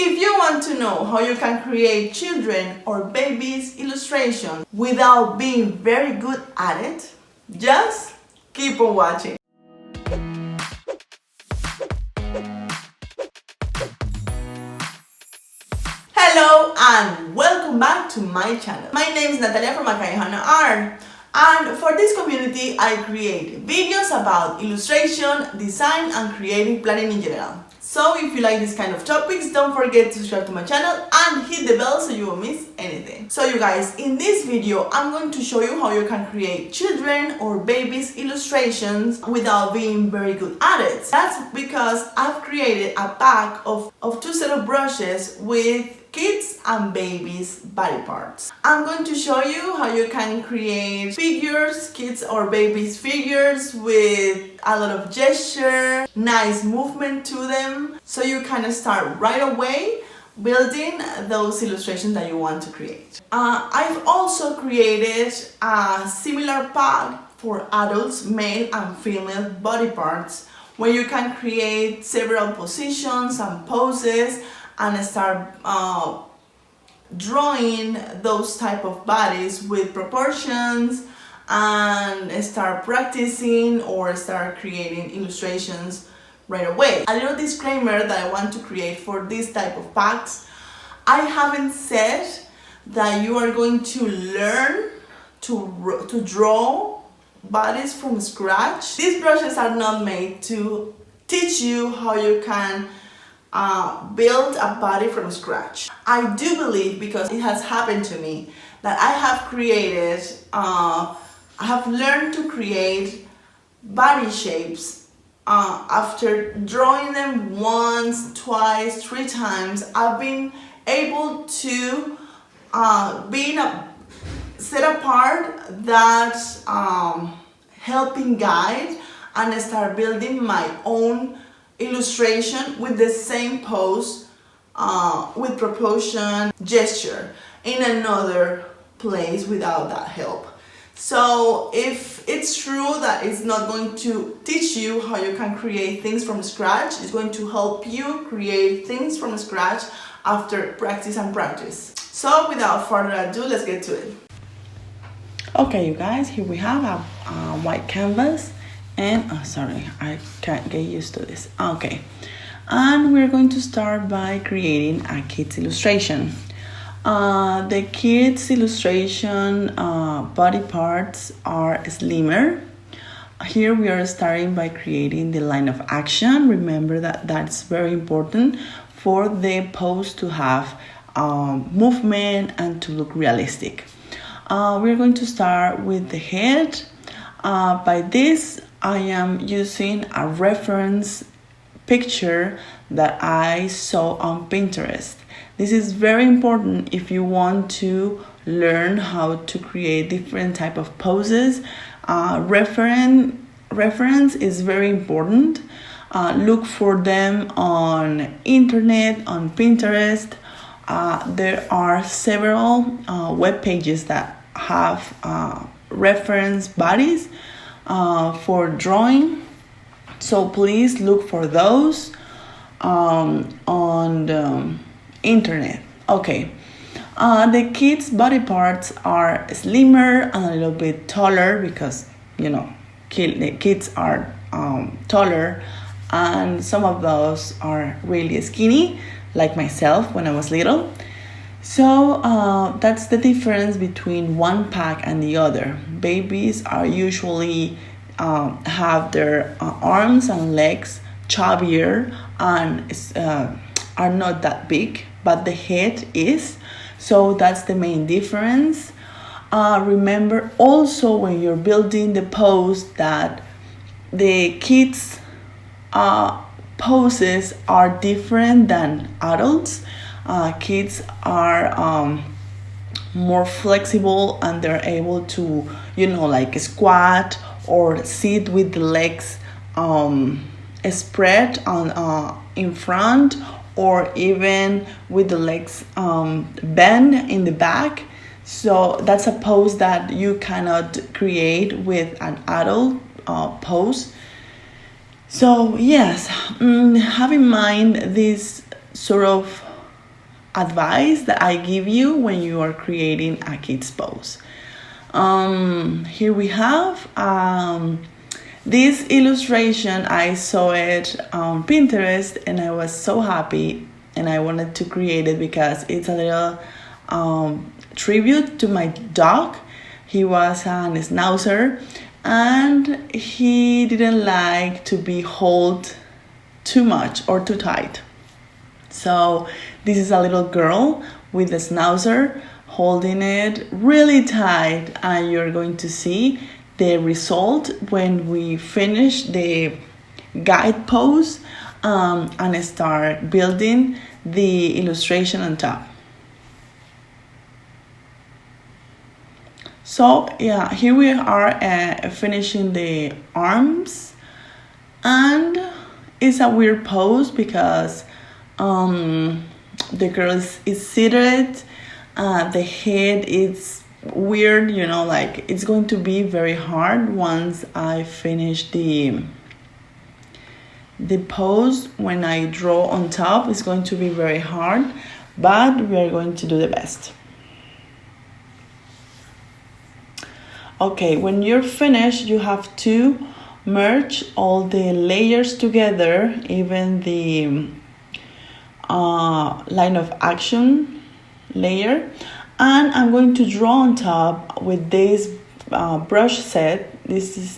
If you want to know how you can create children or babies illustration without being very good at it, just keep on watching. Hello and welcome back to my channel. My name is Natalia from Akaihana Art, and for this community I create videos about illustration, design and creative planning in general. So if you like this kind of topics, don't forget to subscribe to my channel and hit the bell so you won't miss anything. So you guys, in this video I'm going to show you how you can create children or babies illustrations without being very good at it. That's because I've created a pack of two set of brushes with kids and babies body parts. I'm going to show you how you can create figures, kids or babies figures with a lot of gesture, nice movement to them, so you can start right away building those illustrations that you want to create. I've also created a similar pack for adults, male and female body parts, where you can create several positions and poses and start drawing those type of bodies with proportions and start practicing or start creating illustrations right away. A little disclaimer that I want to create for this type of packs: I haven't said that you are going to learn to draw bodies from scratch. These brushes are not made to teach you how you can build a body from scratch. I do believe, because it has happened to me, that I have learned to create body shapes after drawing them once, twice, 3 times. I've been able to set apart that helping guide and start building my own illustration with the same pose, with proportion, gesture in another place without that help. So if it's true that it's not going to teach you how you can create things from scratch, it's going to help you create things from scratch after practice and practice. So without further ado, let's get to it. Okay, you guys, here we have a white canvas. And sorry, I can't get used to this. Okay, and we're going to start by creating a kid's illustration. The kids illustration body parts are slimmer. Here we are starting by creating the line of action. Remember that that's very important for the pose to have movement and to look realistic. We're going to start with the head. By this, I am using a reference picture that I saw on Pinterest. This is very important if you want to learn how to create different type of poses. Reference is very important. Look for them on internet, on Pinterest. There are several web pages that have reference bodies for drawing, so please look for those on the internet. Okay, the kids' body parts are slimmer and a little bit taller because, you know, the kids are taller, and some of those are really skinny, like myself when I was little. So that's the difference between one pack and the other. Babies are usually have their arms and legs chubbier and are not that big, but the head is. So that's the main difference. Remember also when you're building the pose that the kids' poses are different than adults. Kids are more flexible and they're able to, like squat or sit with the legs spread on in front, or even with the legs bend in the back. So that's a pose that you cannot create with an adult pose. So yes, have in mind this sort of advice that I give you when you are creating a kids pose. Here we have this illustration. I saw it on Pinterest and I was so happy, and I wanted to create it because it's a little tribute to my dog. He was a schnauzer and he didn't like to be held too much or too tight. So this is a little girl with a schnauzer holding it really tight, and you're going to see the result when we finish the guide pose and start building the illustration on top. So yeah, here we are finishing the arms, and it's a weird pose because the girl is seated, the head is weird, like it's going to be very hard once I finish the pose. When I draw on top, it's going to be very hard, but we are going to do the best. Okay, when you're finished, you have to merge all the layers together, even the line of action layer, and I'm going to draw on top with this brush set. This is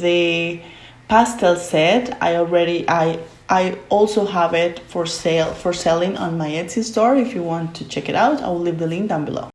the pastel set. I also have it for selling on my Etsy store. If you want to check it out, I will leave the link down below.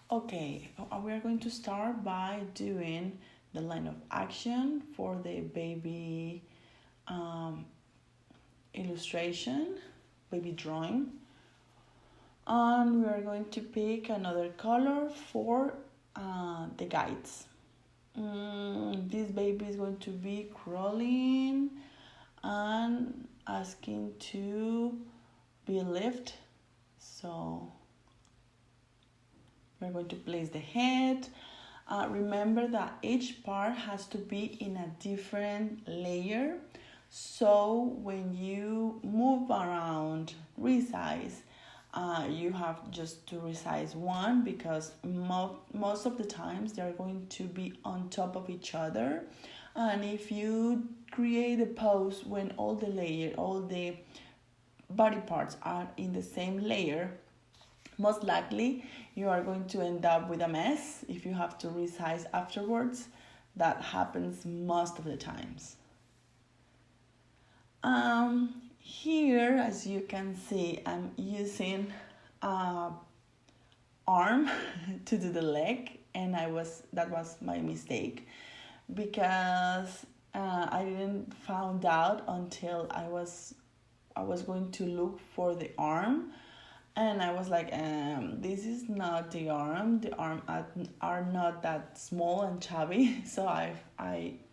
Okay, we are going to start by doing the line of action for the baby um, illustration, baby drawing. And we are going to pick another color for the guides. This baby is going to be crawling and asking to be lifted. So we're going to place the head. Remember that each part has to be in a different layer. So when you move around, resize, you have just to resize one because most of the times they're going to be on top of each other. And if you create a pose when all the body parts are in the same layer, most likely you are going to end up with a mess if you have to resize afterwards. That happens most of the times. Here, as you can see, I'm using arm to do the leg, and that was my mistake because I didn't found out until I was going to look for the arm. And I was like, this is not the arm. The arm are not that small and chubby. So I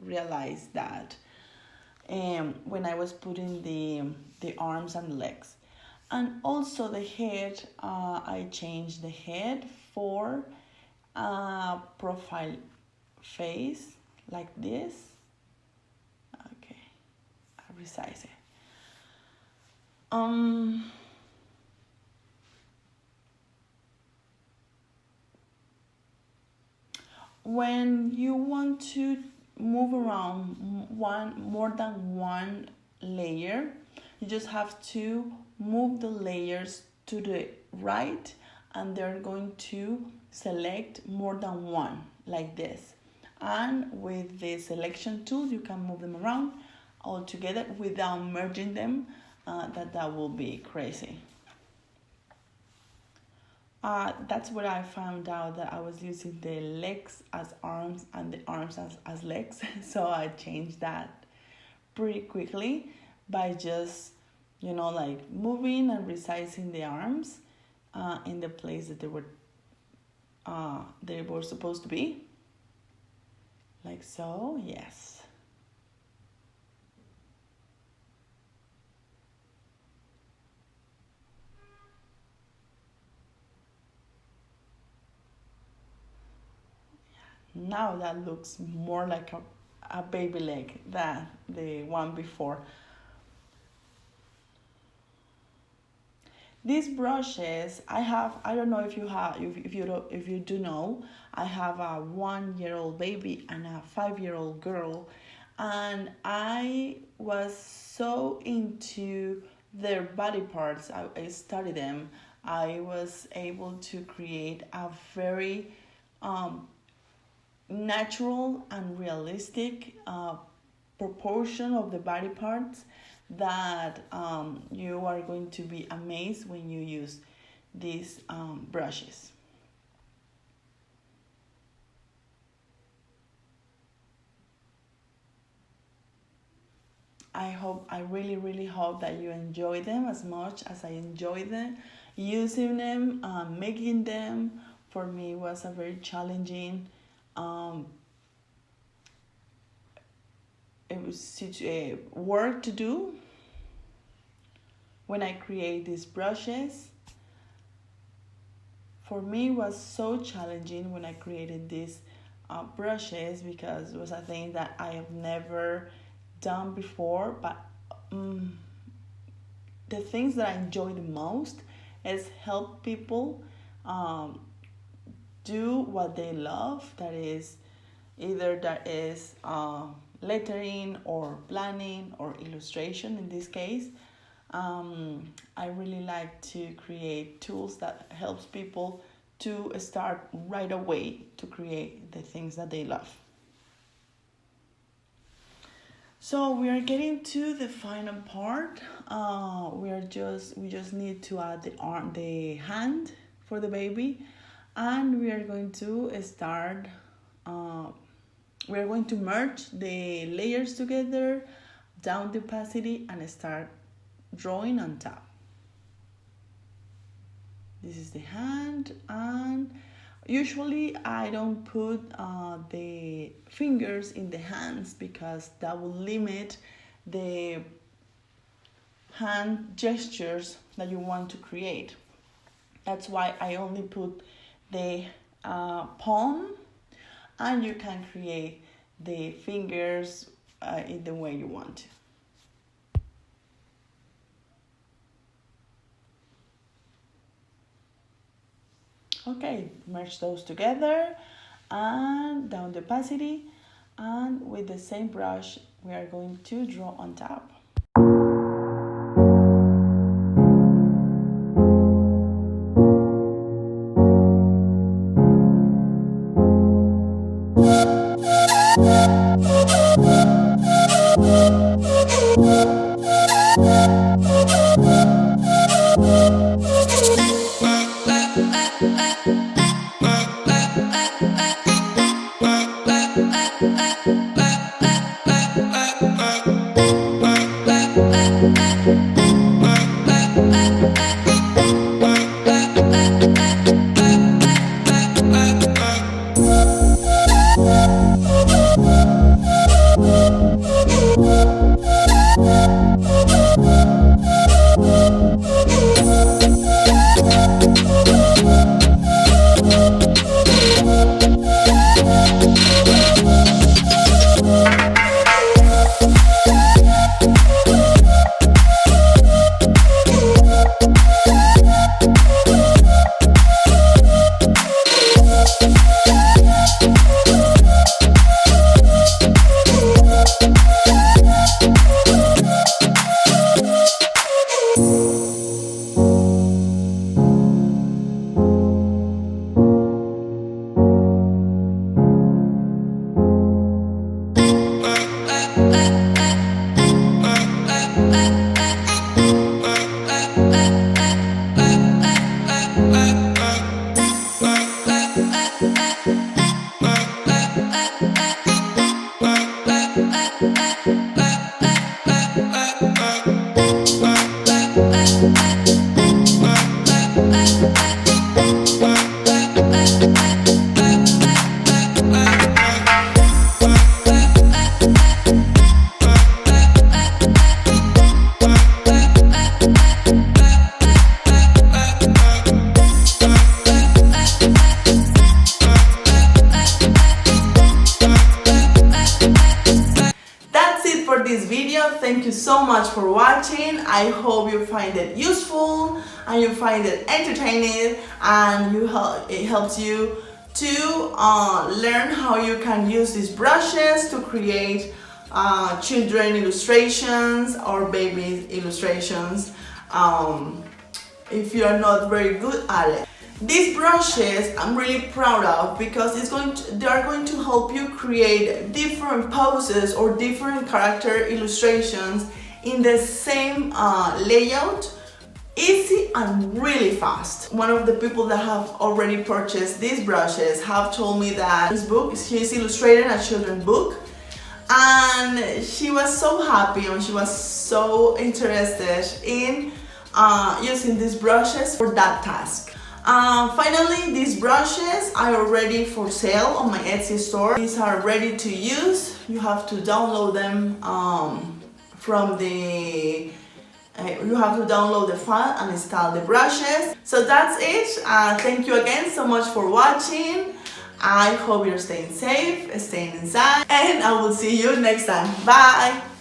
realized that when I was putting the arms and legs. And also the head, I changed the head for profile face like this. Okay, I resize it. When you want to move around more than one layer, you just have to move the layers to the right, and they're going to select more than one like this. And with the selection tool, you can move them around all together without merging them. That will be crazy. That's what I found out, that I was using the legs as arms and the arms as legs. So I changed that pretty quickly by just, like moving and resizing the arms in the place that they were supposed to be. Like so, yes. Now that looks more like a baby leg than the one before. These brushes I don't know if you do know, I have a 1-year-old baby and a 5-year-old girl, and I was so into their body parts. I studied them. I was able to create a very natural and realistic proportion of the body parts that you are going to be amazed when you use these brushes. I really hope that you enjoy them as much as I enjoy them using them, making them. For me was a very challenging it was work to do when I create these brushes. For me, it was so challenging when I created these brushes because it was a thing that I have never done before. But the things that I enjoy the most is help people do what they love. That is lettering or planning or illustration in this case. I really like to create tools that helps people to start right away to create the things that they love. So we are getting to the final part. We just need to add the hand for the baby, And we are going to start, we are going to merge the layers together, down the opacity, and start drawing on top. This is the hand, and usually I don't put the fingers in the hands because that will limit the hand gestures that you want to create. That's why I only put the palm, and you can create the fingers in the way you want to. Okay, merge those together and down the opacity, and with the same brush we are going to draw on top. This video. Thank you so much for watching. I hope you find it useful and you find it entertaining, and it helps you to learn how you can use these brushes to create children illustrations or baby illustrations if you are not very good at it. These brushes I'm really proud of because they are going to help you create different poses or different character illustrations in the same layout, easy and really fast. One of the people that have already purchased these brushes have told me that this book, she's illustrating a children's book, and she was so happy and she was so interested in using these brushes for that task. Finally, these brushes are already for sale on my Etsy store. These are ready to use. You have to download them you have to download the file and install the brushes. So that's it. Thank you again so much for watching. I hope you're staying safe, staying inside, and I will see you next time. Bye!